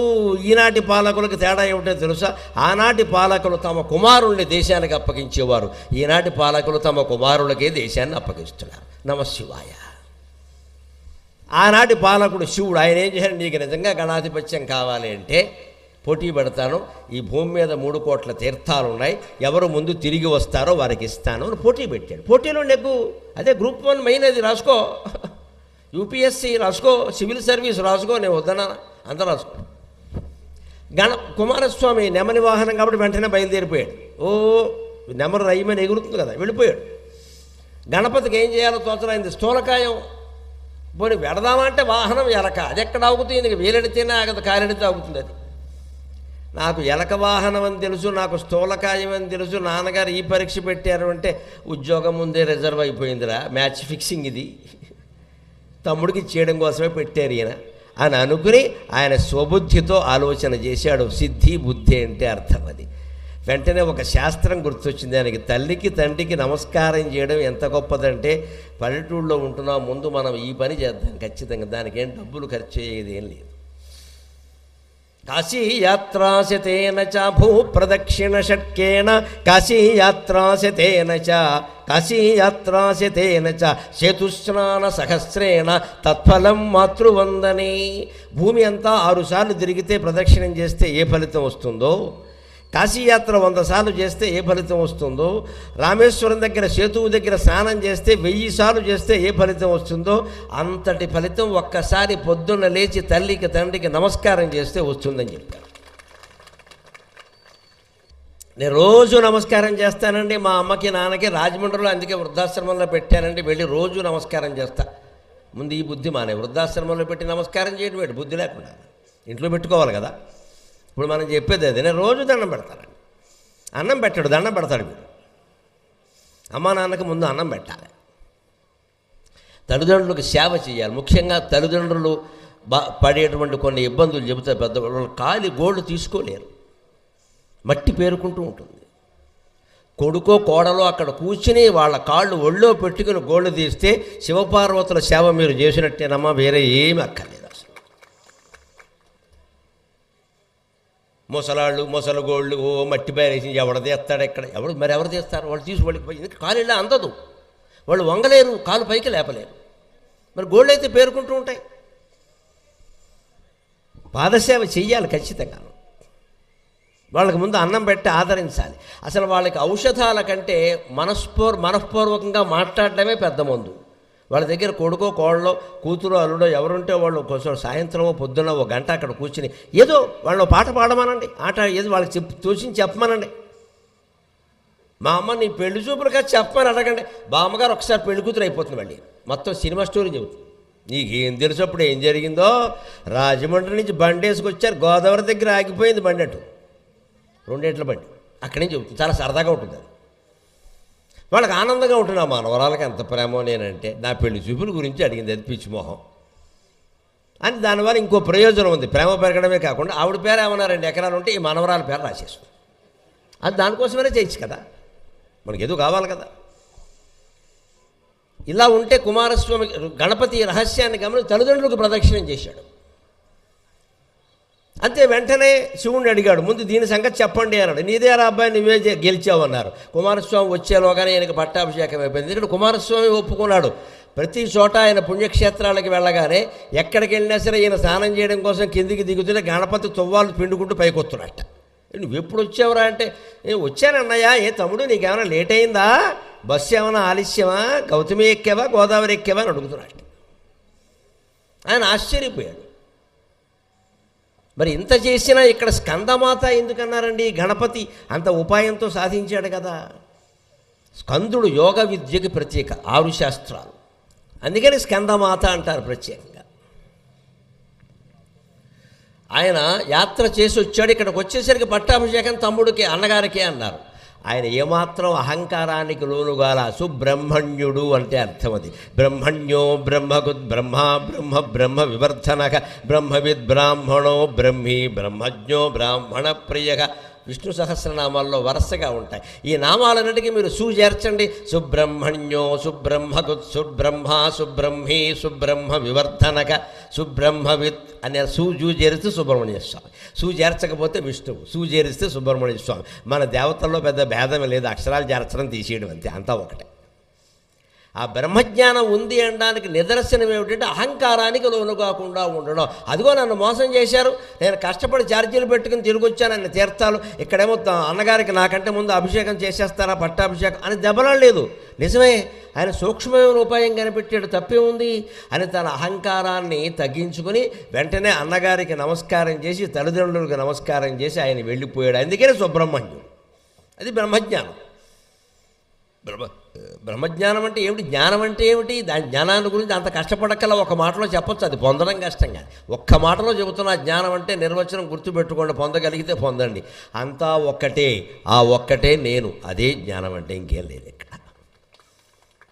ఈనాటి పాలకులకు తేడా ఏమిటో తెలుసా? ఆనాటి పాలకులు తమ కుమారుల్ని దేశానికి అప్పగించేవారు, ఈనాటి పాలకులు తమ కుమారులకే దేశాన్ని అప్పగిస్తున్నారు. నమశివాయ. ఆనాటి పాలకుడు శివుడు ఆయన ఏం చేశాడు, నీకు నిజంగా గణాధిపత్యం కావాలి అంటే పోటీ పెడతాను, ఈ భూమి మీద 3 కోట్ల తీర్థాలు ఉన్నాయి, ఎవరు ముందు తిరిగి వస్తారో వారికి ఇస్తాను అని పోటీ పెట్టాడు. పోటీలో నెగ్గు. అదే గ్రూప్ 1 మెయిన్, అది రాసుకో. యూపీఎస్సీ రాసుకో, సివిల్ సర్వీస్ రాసుకో, నేను వద్దనా, అంతా రాసుకో. కుమారస్వామి నెమలి వాహనం కాబట్టి వెంటనే బయలుదేరిపోయాడు. నెమరు రయ్యమని ఎగురుతుంది కదా, వెళ్ళిపోయాడు. గణపతికి ఏం చేయాలో తోచరైంది. స్థూలకాయం పోనీ వెడదామంటే వాహనం ఎలక, అది ఎక్కడ ఆగుతుంది? వేలెడితేనే ఆగదు, కాలెడితే ఆగుతుంది. అది నాకు ఎలక వాహనం అని తెలుసు, నాకు స్థూలకాయం అని తెలుసు. నాన్నగారు ఈ పరీక్ష పెట్టారు అంటే ఉద్యోగం ముందే రిజర్వ్ అయిపోయిందిరా, మ్యాచ్ ఫిక్సింగ్ ఇది, తమ్ముడికి చేయడం కోసమే పెట్టారు ఈయన అని అనుకుని ఆయన స్వబుద్ధితో ఆలోచన చేశాడు. సిద్ధి బుద్ధి అంటే అర్థం అది. వెంటనే ఒక శాస్త్రం గుర్తొచ్చింది ఆయనకి. తల్లికి తండ్రికి నమస్కారం చేయడం ఎంత గొప్పదంటే, పల్లెటూళ్ళలో ఉంటున్నాం, ముందు మనం ఈ పని చేద్దాం ఖచ్చితంగా, దానికి ఏం డబ్బులు ఖర్చు అయ్యేది ఏం లేదు. కాశీయాత్రాశతేన చ భూ ప్రదక్షిణ షట్కేన, కాశీయాత్రాశతేన చ, కాశీయాత్రాశతేన చ సేతుస్నాన సహస్రేణ తత్ఫలం మాతృవందనే. భూమి అంతా 6 సార్లు తిరిగితే ప్రదక్షిణం చేస్తే ఏ ఫలితం వస్తుందో, కాశీయాత్ర 100 సార్లు చేస్తే ఏ ఫలితం వస్తుందో, రామేశ్వరం దగ్గర సేతువు దగ్గర స్నానం చేస్తే 1000 సార్లు చేస్తే ఏ ఫలితం వస్తుందో, అంతటి ఫలితం ఒక్కసారి పొద్దున్న లేచి తల్లికి తండ్రికి నమస్కారం చేస్తే వస్తుందని చెప్పారు. నేను రోజు నమస్కారం చేస్తానండి మా అమ్మకి నాన్నకి, రాజమండ్రిలో అందుకే వృద్ధాశ్రమంలో పెట్టానండి, వెళ్ళి రోజు నమస్కారం చేస్తా. ముందు ఈ బుద్ధి మానే, వృద్ధాశ్రమంలో పెట్టి నమస్కారం చేయడం పెట్టి బుద్ధి లేకుండా ఇంట్లో పెట్టుకోవాలి కదా. ఇప్పుడు మనం చెప్పేది అది. నేను రోజు దండం పెడతానండి. అన్నం పెట్టాడు, దండం పెడతాడు మీరు. అమ్మా నాన్నకి ముందు అన్నం పెట్టాలి. తల్లిదండ్రులకు సేవ చేయాలి. ముఖ్యంగా తల్లిదండ్రులు పడేటువంటి కొన్ని ఇబ్బందులు చెబుతారు. పెద్దవాళ్ళు కాలి గోళ్ళు తీసుకోలేరు, మట్టి పేరుకుంటూ ఉంటుంది. కొడుకో కోడలో అక్కడ కూర్చుని వాళ్ళ కాళ్ళు ఒళ్ళో పెట్టుకుని గోళ్ళు తీస్తే శివపార్వతుల సేవ మీరు చేసినట్టేనమ్మా, వేరే ఏమి అక్కర్లేదు. అసలు ముసలాళ్ళు ముసలగోళ్ళు ఓ మట్టి బయరేసి ఎవడు తీస్తాడు ఎక్కడ ఎవరు తీస్తారు? వాళ్ళు తీసి వాళ్ళకి కాలు ఇలా అందదు, వాళ్ళు వంగలేరు, కాలు పైకి లేపలేరు. మరి గోళ్ళు అయితే పేరుకుంటూ ఉంటాయి. పాదసేవ చెయ్యాలి ఖచ్చితంగా. వాళ్ళకి ముందు అన్నం పెట్టి ఆదరించాలి. అసలు వాళ్ళకి ఔషధాల కంటే మనఃపూర్వకంగా మాట్లాడటమే పెద్ద మందు. వాళ్ళ దగ్గర కొడుకో కోళ్ళో కూతురో అల్లుడో ఎవరుంటే వాళ్ళు కొంచెం సాయంత్రమో పొద్దున్న ఒక గంట అక్కడ కూర్చుని ఏదో వాళ్ళు పాట పాడమనండి, ఆట ఏదో వాళ్ళకి తోచించి చెప్పమనండి. మా అమ్మ నీ పెళ్లి చూపులుగా చెప్పమని అడగండి. బామ్మగారు ఒకసారి పెళ్లి కూతురు అయిపోతుంది, మళ్ళీ మొత్తం సినిమా స్టోరీ చెబుతుంది. నీకేం తెలుసు అప్పుడు ఏం జరిగిందో? రాజమండ్రి నుంచి బండి వేసుకొచ్చారు, గోదావరి దగ్గర ఆగిపోయింది బండి, అటు 2 ఏట్ల బండి. అక్కడి నుంచి చెబుతుంది, చాలా సరదాగా ఉంటుంది. వాళ్ళకి ఆనందంగా ఉంటుంది. మనవరాలకి ఎంత ప్రేమో నేనంటే. నా పెళ్లి చూపుల గురించి అడిగింది, అది పిచ్చిమోహం అని. దానివల్ల ఇంకో ప్రయోజనం ఉంది, ప్రేమ పెరగడమే కాకుండా ఆవిడ పేరు ఏమన్నా 2 ఎకరాలు ఉంటే ఈ మనవరాల పేరు రాసేస్తుంది. అది దానికోసమైనా చేయొచ్చు కదా, మనకి ఏదో కావాలి కదా. ఇలా ఉంటే కుమారస్వామి గణపతి రహస్యాన్ని గమనించి తల్లిదండ్రులకు ప్రదక్షిణం చేశాడు. అంతే, వెంటనే శివుణ్ణి అడిగాడు, ముందు దీని సంగతి చెప్పండి అన్నాడు. నీదే రా అబ్బాయి, నువ్వే గెలిచావు అన్నారు. కుమారస్వామి వచ్చేలోగానే ఆయనకు పట్టాభిషేకం అయిపోయింది. ఇక్కడ కుమారస్వామి ఒప్పుకున్నాడు. ప్రతి చోట ఆయన పుణ్యక్షేత్రాలకు వెళ్ళగానే ఎక్కడికి వెళ్ళినా సరే ఈయన స్నానం చేయడం కోసం కిందికి దిగుతుంటే గణపతి తువ్వాలు పిండుకుంటూ పైకొత్తున్నట్ట. నువ్వు ఎప్పుడు వచ్చావురా అంటే, వచ్చానన్నయ్య. ఏ తమ్ముడు నీకేమైనా లేట్ అయిందా? బస్సు ఏమైనా ఆలస్యమా? గౌతమి ఎక్కావా గోదావరి ఎక్కావా అని అడుగుతున్నట్టు. ఆయన ఆశ్చర్యపోయాడు. మరి ఇంత చేసినా ఇక్కడ స్కందమాత ఎందుకన్నారండి? గణపతి అంత ఉపాయంతో సాధించాడు కదా. స్కందుడు యోగ విద్యకి ప్రత్యేక 6 శాస్త్రాలు, అందుకని స్కందమాత అంటారు ప్రత్యేకంగా. ఆయన యాత్ర చేసి వచ్చాడు, ఇక్కడికి వచ్చేసరికి పట్టాభిషేకం తమ్ముడికి అన్నగారికే అన్నారు. ఆయన ఏమాత్రం అహంకారానికి లోనుగాల. సుబ్రహ్మణ్యుడు అంటే అర్థం అది. బ్రహ్మణ్యో బ్రహ్మగుద్ బ్రహ్మ బ్రహ్మ బ్రహ్మ వివర్ధనక బ్రహ్మవిద్ బ్రాహ్మణో బ్రహ్మీ బ్రహ్మజ్ఞో బ్రాహ్మణ ప్రియక. విష్ణు సహస్రనామాల్లో వరుసగా ఉంటాయి. ఈ నామాలన్నిటికీ మీరు చేర్చండి. సుబ్రహ్మణ్యో సుబ్రహ్మగుత్ సుబ్రహ్మ సుబ్రహ్మీ సుబ్రహ్మ వివర్ధనక సుబ్రహ్మవిత్ అనే జూ చేరిస్తే సుబ్రహ్మణ్య స్వామి, చేర్చకపోతే విష్ణువు, చేరిస్తే సుబ్రహ్మణ్య స్వామి. మన దేవతల్లో పెద్ద భేదమే లేదు, అక్షరాలు చేర్చడం తీసేయడం అంతే, అంతా ఒకటే. ఆ బ్రహ్మజ్ఞానం ఉంది అనడానికి నిదర్శనం ఏమిటంటే అహంకారానికి లోను కాకుండా ఉండడం. అదిగో నన్ను మోసం చేశారు, నేను కష్టపడి ఛార్జీలు పెట్టుకుని తిరిగి వచ్చాను తీర్థాలు, ఇక్కడేమో అన్నగారికి నాకంటే ముందు అభిషేకం చేసేస్తారా పట్టాభిషేకం అని దెబ్బలాడలేదు. నిజమే, ఆయన సూక్ష్మమైన ఉపాయం కనిపెట్టాడు, తప్పే ఉంది అని తన అహంకారాన్ని తగ్గించుకొని వెంటనే అన్నగారికి నమస్కారం చేసి తల్లిదండ్రులకు నమస్కారం చేసి ఆయన వెళ్ళిపోయాడు. అందుకనే సుబ్రహ్మణ్యుడు. అది బ్రహ్మజ్ఞానం. బ్రహ్మజ్ఞానం అంటే ఏమిటి? జ్ఞానం అంటే ఏమిటి? దాని జ్ఞానాన్ని గురించి అంత కష్టపడక్కల ఒక మాటలో చెప్పొచ్చు, అది పొందడం కష్టంగా. ఒక్క మాటలో చెబుతున్నా, జ్ఞానం అంటే నిర్వచనం గుర్తుపెట్టుకోండి, పొందగలిగితే పొందండి. అంతా ఒక్కటే, ఆ ఒక్కటే నేను, అదే జ్ఞానం అంటే, ఇంకేం లేదు ఇక్కడ.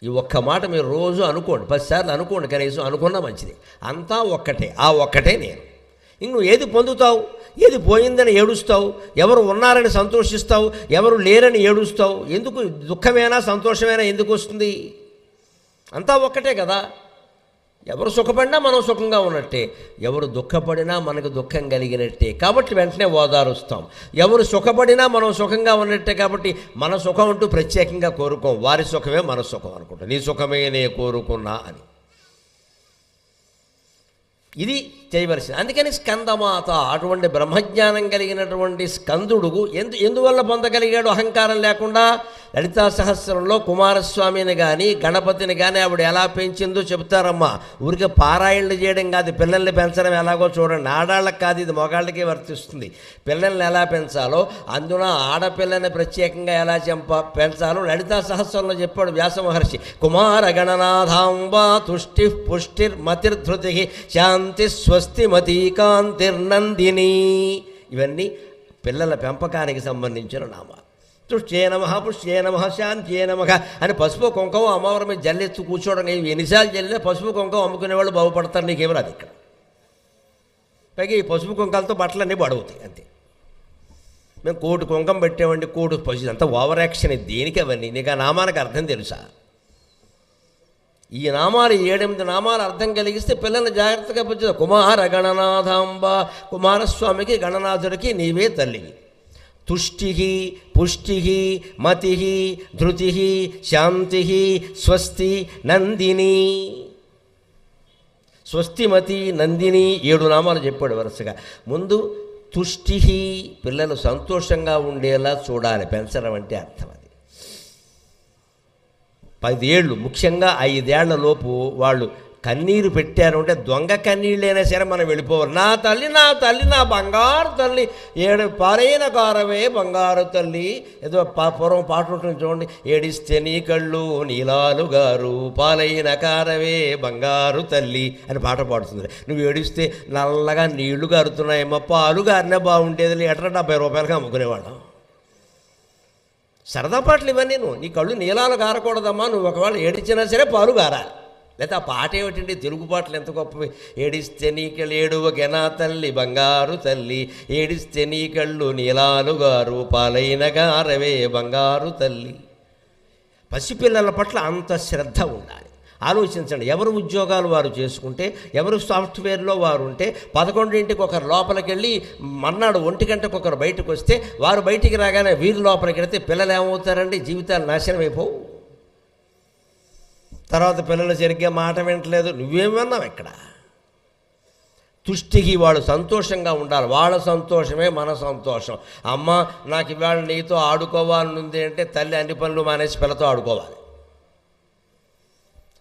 ఈ ఒక్క మాట మీరు రోజు అనుకోండి, 10 సార్లు అనుకోండి కనీసం, అనుకున్నా మంచిది. అంతా ఒక్కటే, ఆ ఒక్కటే నేను. ఇంక నువ్వు ఏది పొందుతావు? ఏది పోయిందని ఏడుస్తావు? ఎవరు ఉన్నారని సంతోషిస్తావు? ఎవరు లేరని ఏడుస్తావు? ఎందుకు? దుఃఖమేనా సంతోషమేనా ఎందుకు వస్తుంది? అంతా ఒక్కటే కదా. ఎవరు సుఖపడినా మనం సుఖంగా ఉన్నట్టే, ఎవరు దుఃఖపడినా మనకు దుఃఖం కలిగినట్టే. కాబట్టి వెంటనే ఓదారుస్తాం. ఎవరు సుఖపడినా మనం సుఖంగా ఉన్నట్టే, కాబట్టి మన సుఖం అంటూ ప్రత్యేకంగా కోరుకోం. వారి సుఖమే మన సుఖం అనుకుంటాం. నీ సుఖమే నే కోరుకున్నా అని. ఇది చేయవలసింది. అందుకని స్కందమాత, అటువంటి బ్రహ్మజ్ఞానం కలిగినటువంటి స్కందుడు ఎందువల్ల పొందగలిగాడు అహంకారం లేకుండా? లలితా సహస్రంలో కుమారస్వామిని కానీ గణపతిని కానీ ఆవిడ ఎలా పెంచిందో చెబుతారమ్మా. ఊరికే పారాయణలు చేయడం కాదు, పిల్లల్ని పెంచడం ఎలాగో చూడండి. ఆడాళ్ళకి కాదు, ఇది మగాళ్ళకే వర్తిస్తుంది. పిల్లల్ని ఎలా పెంచాలో, అందున ఆడపిల్లని ప్రత్యేకంగా ఎలా పెంచాలో లలితా సహస్రంలో చెప్పాడు వ్యాస మహర్షి. కుమార గణనాథాంబ తుష్టి పుష్టిర్ మతిర్ధృతి శాంతి స్వస్తి మతీకాంతిర్నందిని. ఇవన్నీ పిల్లల పెంపకానికి సంబంధించిన నామాలు. తుష్ట్యే నమః పుష్ట్యే నమః శాంత్యే నమః అని పసుపు కుంకుమ అమ్మవారి మీద జల్లెత్తు కూర్చోవడం. ఎన్నిసార్లు జల్లినా పసుపు కుంకుమ అమ్ముకునేవాళ్ళు బాగుపడతారు. నీకేమి రాదు ఇక్కడ. పైగా ఈ పసుపు కుంకాలతో బట్టలన్నీ పడవుతాయి అంతే. మేము 1 కోటి కుంకం పెట్టామండి, 1 కోటి పసుపు, అంతా ఓవర్ యాక్షన్. దేనికి అవన్నీ? నీకు ఆ నామానికి అర్థం తెలుసా? ఈ నామాలు 7-8 నామాలు అర్థం కలిగిస్తే పిల్లల్ని జాగ్రత్తగా పెంచుతారు. కుమార గణనాథాంబ, కుమారస్వామికి గణనాథుడికి నీవే తల్లివి. తుష్టి పుష్టి మతి ధృతి శాంతి స్వస్తి నందిని. స్వస్తిమతి నందిని 7 నామాలు చెప్పాడు వరుసగా. ముందు తుష్టి, పిల్లలు సంతోషంగా ఉండేలా చూడాలి, పెంచడం అంటే అర్థం. అది 10 ఏళ్ళు, ముఖ్యంగా 5 ఏళ్ల లోపు వాళ్ళు కన్నీరు పెట్టారు అంటే దొంగ కన్నీళ్ళైనా సరే మనం వెళ్ళిపోవాలి. నా తల్లి నా తల్లి నా బంగారు తల్లి, ఏడు పాలైన కారవే బంగారు తల్లి. ఏదో పూర్వం పాట ఉంటుంది చూడండి, ఏడిస్తే నీ కళ్ళు నీలాలు గారు పాలైన కారవే బంగారు తల్లి అని పాట పాడుతుంది. నువ్వు ఏడిస్తే నల్లగా నీళ్లు గారుతున్నాయేమో, పాలు గారినా బాగుండేది, ఎట్లా 70 రూపాయలకి అమ్ముకునేవాళ్ళం. సరదా పాటలు ఇవన్నీ. నీ కళ్ళు నీలాలు గారకూడదమ్మా, నువ్వు ఒకవేళ ఏడిచ్చినా సరే పాలు గారాలి. లేదా ఆ పాట ఏమిటండి, తెలుగు పాటలు ఎంత గొప్పవి. ఏడిస్తే నీ కళ్ళు ఏడువకెనా తల్లి బంగారు తల్లి, ఏడిస్తే నీ కళ్ళు నీలాలు గారు పాలైన గారవే బంగారు తల్లి. పసిపిల్లల పట్ల అంత శ్రద్ధ ఉండాలి. ఆలోచించండి, ఎవరు ఉద్యోగాలు వారు చేసుకుంటే, ఎవరు సాఫ్ట్వేర్లో వారు ఉంటే, 11ంటికి ఒకరు లోపలికి వెళ్ళి మర్నాడు 1 గంటకు ఒకరు బయటకు వస్తే, వారు బయటికి రాగానే వీరు లోపలికి వెళితే పిల్లలు ఏమవుతారండి? జీవితాలు నాశనం అయిపోవు. తర్వాత పిల్లలు సరిగ్గా మాట వినట్లేదు, నువ్వేమన్నావు ఇక్కడ. తుష్టికి వాళ్ళు సంతోషంగా ఉండాలి. వాళ్ళ సంతోషమే మన సంతోషం. అమ్మ నాకు ఇవాళ నీతో ఆడుకోవాలని ఉంది అంటే తల్లి అన్ని పనులు మానేసి పిల్లతో ఆడుకోవాలి.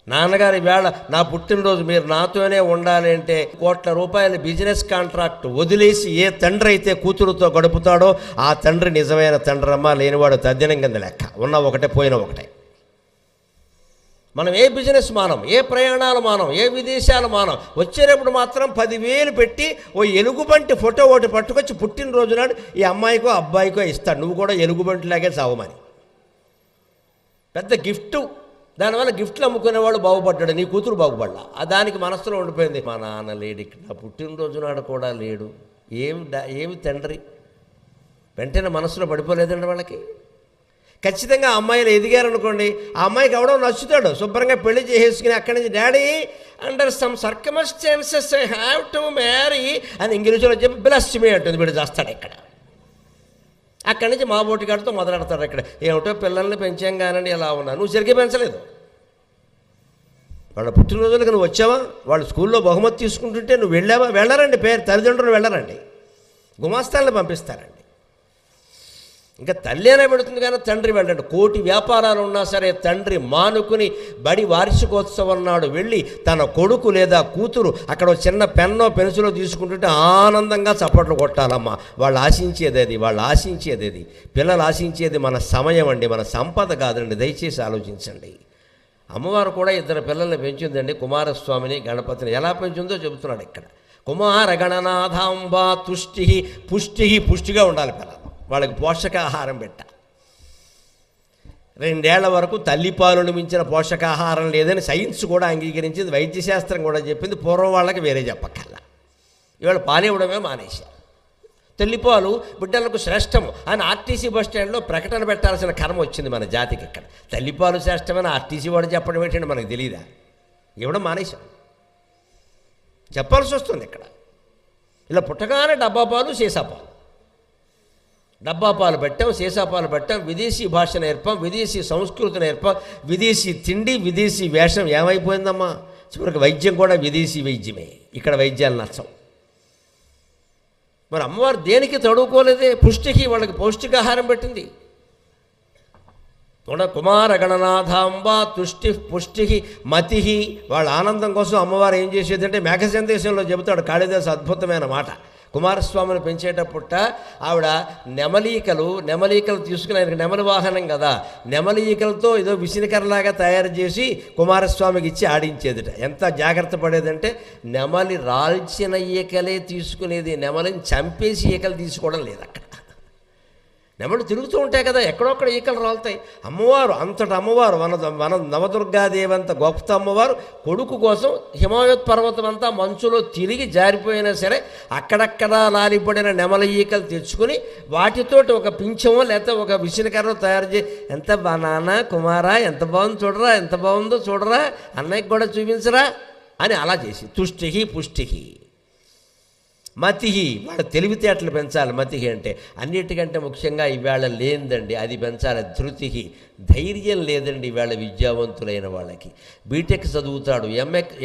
నాన్నగారు ఈవేళ నా పుట్టినరోజు మీరు నాతోనే ఉండాలి అంటే కోట్ల రూపాయల బిజినెస్ కాంట్రాక్ట్ వదిలేసి ఏ తండ్రి అయితే కూతురుతో గడుపుతాడో ఆ తండ్రి నిజమైన తండ్రి. అమ్మ లేనివాడు తద్దినం కింద లెక్క. ఉన్న ఒకటే పోయిన ఒకటే. మనం ఏ బిజినెస్ మానం, ఏ ప్రయాణాలు మానం, ఏ విదేశాలు మానం, వచ్చేటప్పుడు మాత్రం 10,000 పెట్టి ఓ ఎలుగుబంటి ఫోటో ఒకటి పట్టుకొచ్చి పుట్టినరోజు నాడు ఈ అమ్మాయికో అబ్బాయికో ఇస్తాడు. నువ్వు కూడా ఎలుగుబంటిలాగే చావమని. పెద్ద గిఫ్ట్. దానివల్ల గిఫ్ట్లు అమ్ముకునేవాడు బాగుపడ్డాడు, నీ కూతురు బాగుపడ్డా. దానికి మనసులో ఉండిపోయింది, మా నాన్న లేడు ఇక్కడ, నా పుట్టినరోజు నాడు కూడా లేడు. ఏమి తండ్రి. వెంటనే మనసులో పడిపోలేదండి వాళ్ళకి. ఖచ్చితంగా అమ్మాయిలు ఎదిగారనుకోండి, ఆ అమ్మాయికి ఎవడో నచ్చుతాడు, శుభ్రంగా పెళ్లి చేసేసుకుని అక్కడి నుంచి daddy under some circumstances I have to marry అని ఇంగ్లీష్లో చెప్పి బ్లెస్ మీ అంటుంది. వీడు చేస్తాడు ఇక్కడ. అక్కడి నుంచి మా బోటిగాడితో మొదలెడతాడు. ఇక్కడ ఏమిటో పిల్లల్ని పెంచాం కానండి ఎలా ఉన్నా, నువ్వు సరిగ్గా పెంచలేదు. వాళ్ళ పుట్టినరోజులకు నువ్వు వచ్చావా? వాళ్ళు స్కూల్లో బహుమతి తీసుకుంటుంటే నువ్వు వెళ్ళావా? వెళ్ళారండి, తల్లిదండ్రులు వెళ్ళారండి, గుమాస్తాలను పంపిస్తారండి. ఇంకా తల్లి అనే పెడుతుంది కానీ తండ్రి వెళ్ళండి. కోటి వ్యాపారాలు ఉన్నా సరే తండ్రి మానుకుని బడి వార్షికోత్సవం నాడు వెళ్ళి తన కొడుకు లేదా కూతురు అక్కడ చిన్న పెన్నో పెన్సిలో తీసుకుంటుంటే ఆనందంగా చప్పట్లు కొట్టాలమ్మా. వాళ్ళు ఆశించేది అది. పిల్లలు ఆశించేది మన సమయం అండి, మన సంపద కాదండి. దయచేసి ఆలోచించండి. అమ్మవారు కూడా 2 పిల్లల్ని పెంచిందండి, కుమారస్వామిని గణపతిని. ఎలా పెంచిందో చెబుతున్నాడు ఇక్కడ. కుమార గణనాథాంబ తుష్టి పుష్టిగా ఉండాలి పిల్లలు. వాళ్ళకి పోషకాహారం పెట్ట. 2 ఏళ్ల వరకు తల్లిపాలను మించిన పోషకాహారం లేదని సైన్స్ కూడా అంగీకరించింది, వైద్యశాస్త్రం కూడా చెప్పింది. పూర్వం వాళ్ళకి వేరే చెప్పక్కర్లా. ఇవాళ పాలివ్వడమే మానేశారు. తల్లిపాలు బిడ్డలకు శ్రేష్టము అని ఆర్టీసీ బస్ స్టాండ్లో ప్రకటన పెట్టాల్సిన కర్మ వచ్చింది మన జాతికి. ఇక్కడ తల్లిపాలు శ్రేష్టమని ఆర్టీసీ వాడు చెప్పడం ఏంటంటే మనకు తెలియదా? ఇవ్వడం మానేశాం, చెప్పాల్సి వస్తుంది. ఇక్కడ ఇలా పుట్టగానే డబ్బా పాలు సీసాపాలు, డబ్బా పాలు పెట్టాం, సీసాపాలు పెట్టాం, విదేశీ భాష నేర్పాం, విదేశీ సంస్కృతి నేర్పాం, విదేశీ తిండి, విదేశీ వేషం. ఏమైపోయిందమ్మా? చివరికి వైద్యం కూడా విదేశీ వైద్యమే. ఇక్కడ వైద్యాలు నచ్చం. మరి అమ్మవారు దేనికి తడుకోలేదే? పుష్టికి, వాళ్ళకి పౌష్టికాహారం పెట్టింది. కుమార గణనాథాంబ తుష్టి పుష్టి మతి. వాళ్ళ ఆనందం కోసం అమ్మవారు ఏం చేసేదంటే మేఘ సందేశంలో చెబుతాడు కాళిదాసు అద్భుతమైన మాట. కుమారస్వామిని పెంచేటప్పుట ఆవిడ నెమలీకలు తీసుకుని, ఆయనకు నెమలి వాహనం కదా, నెమలీకలతో ఏదో విసినికరలాగా తయారు చేసి కుమారస్వామికి ఇచ్చి ఆడించేదిట. ఎంత జాగ్రత్త పడేదంటే నెమలి రాల్చిన ఈకలే తీసుకునేది, నెమలిని చంపేసి ఈకలు తీసుకోవడం లేదు అక్కడ. నెమళ్ళు తిరుగుతూ ఉంటాయి కదా, ఎక్కడొక్కడ ఈకలు రాలుతాయి. అమ్మవారు అంతటి అమ్మవారు మన నవదుర్గాదేవి అంత గొప్ప అమ్మవారు కొడుకు కోసం హిమాయత్ పర్వతం అంతా మంచులో తిరిగి జారిపోయినా సరే అక్కడక్కడ లాలిపడిన నెమల ఈకలు తెచ్చుకుని వాటితోటి ఒక పింఛమో లేకపోతే ఒక విసినకర్ర తయారు చేసి, ఎంత నాన్న కుమారా ఎంత బాగుంది చూడరా, ఎంత బాగుందో చూడరా, అన్నయ్యకి కూడా చూపించరా అని అలా చేసి తుష్టికి పుష్టికి. మతిహి, వాళ్ళ తెలివితేటలు పెంచాలి. మతిహి అంటే అన్నిటికంటే ముఖ్యంగా ఇవాళ లేదండి, అది పెంచాలి. ధృతికి, ధైర్యం లేదండి ఇవాళ విద్యావంతులైన వాళ్ళకి. బీటెక్ చదువుతాడు,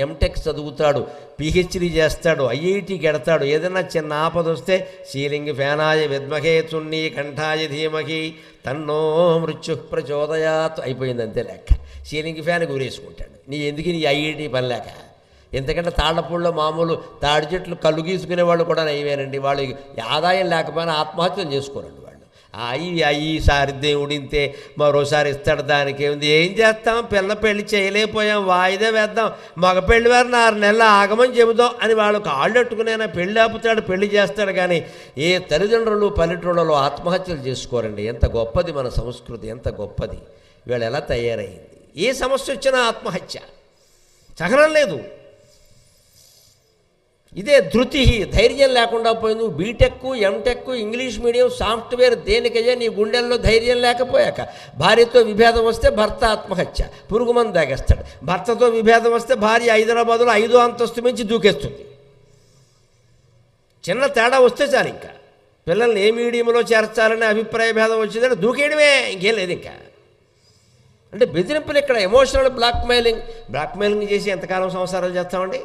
ఎంటెక్ చదువుతాడు, పిహెచ్డీ చేస్తాడు, ఐఐటికి ఎడతాడు, ఏదైనా చిన్న ఆపద వస్తే సీలింగ్ ఫ్యానాయ విద్మహే చున్నీ కంఠాయ ధీమహి తన్నో మృత్యు ప్రచోదయాత్ అయిపోయింది, అంతే లెక్క. సీలింగ్ ఫ్యాన్ గురేసుకుంటాడు. ఎందుకు నీ ఐఐటి పని లేక. ఎందుకంటే తాళ్ళపూడిలో మామూలు తాడి చెట్లు కళ్ళు గీసుకునే వాళ్ళు కూడా నయమేనండి. వాళ్ళు ఆదాయం లేకపోయినా ఆత్మహత్యలు చేసుకోరండి వాళ్ళు. ఈసారి దేవుడింతే మరోసారి ఇస్తాడు, దానికి ఏముంది, ఏం చేస్తాం, పిల్ల పెళ్లి చేయలేకపోయాం, వాయిదా వేద్దాం, మగ పెళ్లి వారిని 6 నెలలు ఆగమని చెబుదాం అని వాళ్ళు కాళ్ళు అట్టుకునైనా పెళ్ళి ఆపుతాడు, పెళ్లి చేస్తాడు. కానీ ఏ తల్లిదండ్రులు పల్లెటూళ్ళలో ఆత్మహత్యలు చేసుకోరండి. ఎంత గొప్పది మన సంస్కృతి, ఎంత గొప్పది. వీళ్ళు ఎలా తయారైంది. ఏ సమస్య వచ్చినా ఆత్మహత్య, సహనం లేదు. ఇదే ధృతి, ధైర్యం లేకుండా పోయింది. BTech, MTech, English medium, software దేనికయ్యా నీ గుండెల్లో ధైర్యం లేకపోయాక. భార్యతో విభేదం వస్తే భర్త ఆత్మహత్య, పురుగుమందు తాగేస్తాడు. భర్తతో విభేదం వస్తే భార్య హైదరాబాదులో 5వ అంతస్తు మించి దూకేస్తుంది. చిన్న తేడా వస్తే చాలు, ఇంకా పిల్లల్ని ఏ మీడియంలో చేర్చాలనే అభిప్రాయ భేదం వచ్చిందంటే దూకేయడమే, ఇంకేం లేదు ఇంకా. అంటే బెదిరింపులు ఇక్కడ, ఎమోషనల్ బ్లాక్మెయిలింగ్ చేసి ఎంతకాలం సంసారాలు చేస్తామండి.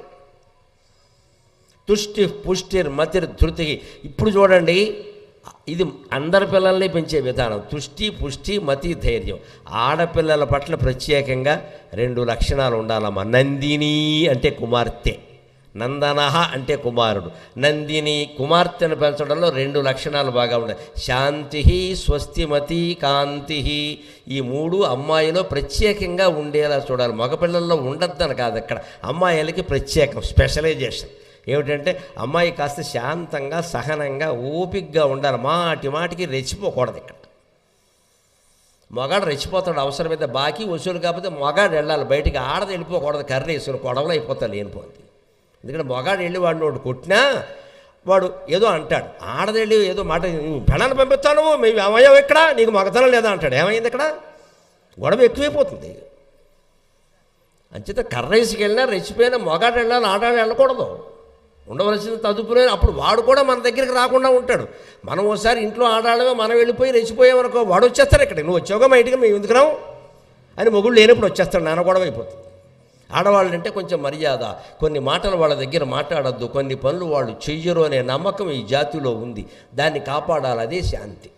తుష్టి పుష్టిర్ మతిర్ ధృతికి. ఇప్పుడు చూడండి, ఇది అందరి పిల్లల్ని పెంచే విధానం. తుష్టి పుష్టి మతి ధైర్యం. ఆడపిల్లల పట్ల ప్రత్యేకంగా 2 లక్షణాలు ఉండాలమ్మా. నందిని అంటే కుమార్తె, నందనహ అంటే కుమారుడు. నందిని కుమార్తెను పెంచడంలో 2 లక్షణాలు బాగా ఉన్నాయి. శాంతి, స్వస్తిమతి, కాంతి. ఈ 3 అమ్మాయిలో ప్రత్యేకంగా ఉండేలా చూడాలి. మగపిల్లల్లో ఉండద్దని కాదు, అక్కడ అమ్మాయిలకి ప్రత్యేకం స్పెషలైజేషన్ ఏమిటంటే అమ్మాయి కాస్త శాంతంగా సహనంగా ఓపికగా ఉండాలి. మాటికి రెచ్చిపోకూడదు. ఇక్కడ మగాడు రెచ్చిపోతాడు, అవసరమైతే బాకీ వసూలు కాకపోతే మగాడు వెళ్ళాలి బయటికి. ఆడది వెళ్ళిపోకూడదు, కర్రీ వేసుకుని కొడవలు అయిపోతాడు లేనిపోతుంది. ఎందుకంటే మగాడు వెళ్ళి వాడిని ఒకటి కొట్టినా వాడు ఏదో అంటాడు, ఆడది వెళ్ళి ఏదో మాట, పెళ్ళాన్ని పంపిస్తాను మేము ఏమయ్యావు ఇక్కడ, నీకు మగతనం లేదా అంటాడు. ఏమైంది ఇక్కడ, గొడవ ఎక్కువైపోతుంది. అంచేత కర్రేసుకి వెళ్ళినా రెచ్చిపోయినా మగాడు వెళ్ళాలి, ఆడాడు వెళ్ళకూడదు. ఉండవలసిన తదుపులే. అప్పుడు వాడు కూడా మన దగ్గరికి రాకుండా ఉంటాడు. మనం ఒకసారి ఇంట్లో ఆడాడమే, మనం వెళ్ళిపోయి రెచ్చిపోయామనుకో, వాడు వచ్చేస్తాడు. ఇక్కడ నువ్వు వచ్చావుగా మా ఇంటికి, మేము ఎందుకు రావు అని మొగుళ్ళు లేనప్పుడు వచ్చేస్తాడు. నాన్న గొడవ అయిపోతుంది. ఆడవాళ్ళంటే కొంచెం మర్యాద, కొన్ని మాటలు వాళ్ళ దగ్గర మాట్లాడద్దు, కొన్ని పనులు వాళ్ళు చెయ్యరు అనే నమ్మకం ఈ జాతిలో ఉంది. దాన్ని కాపాడాలి, అదే శాంతి.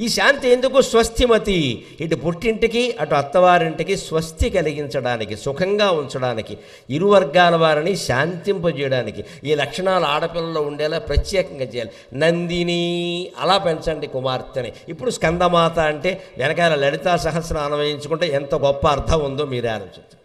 ఈ శాంతి ఎందుకు? స్వస్తిమతి, ఇటు పుట్టింటికి అటు అత్తవారింటికి స్వస్తి కలిగించడానికి, సుఖంగా ఉంచడానికి, ఇరు వర్గాల వారిని శాంతింపజేయడానికి ఈ లక్షణాలు ఆడపిల్లలో ఉండేలా ప్రత్యేకంగా చేయాలి. నందిని, అలా పెంచండి కుమార్తెని. ఇప్పుడు స్కందమాత అంటే వెనకాల లలితా సహస్రం అన్వయించుకుంటే ఎంత గొప్ప అర్థం ఉందో మీరే ఆలోచించండి.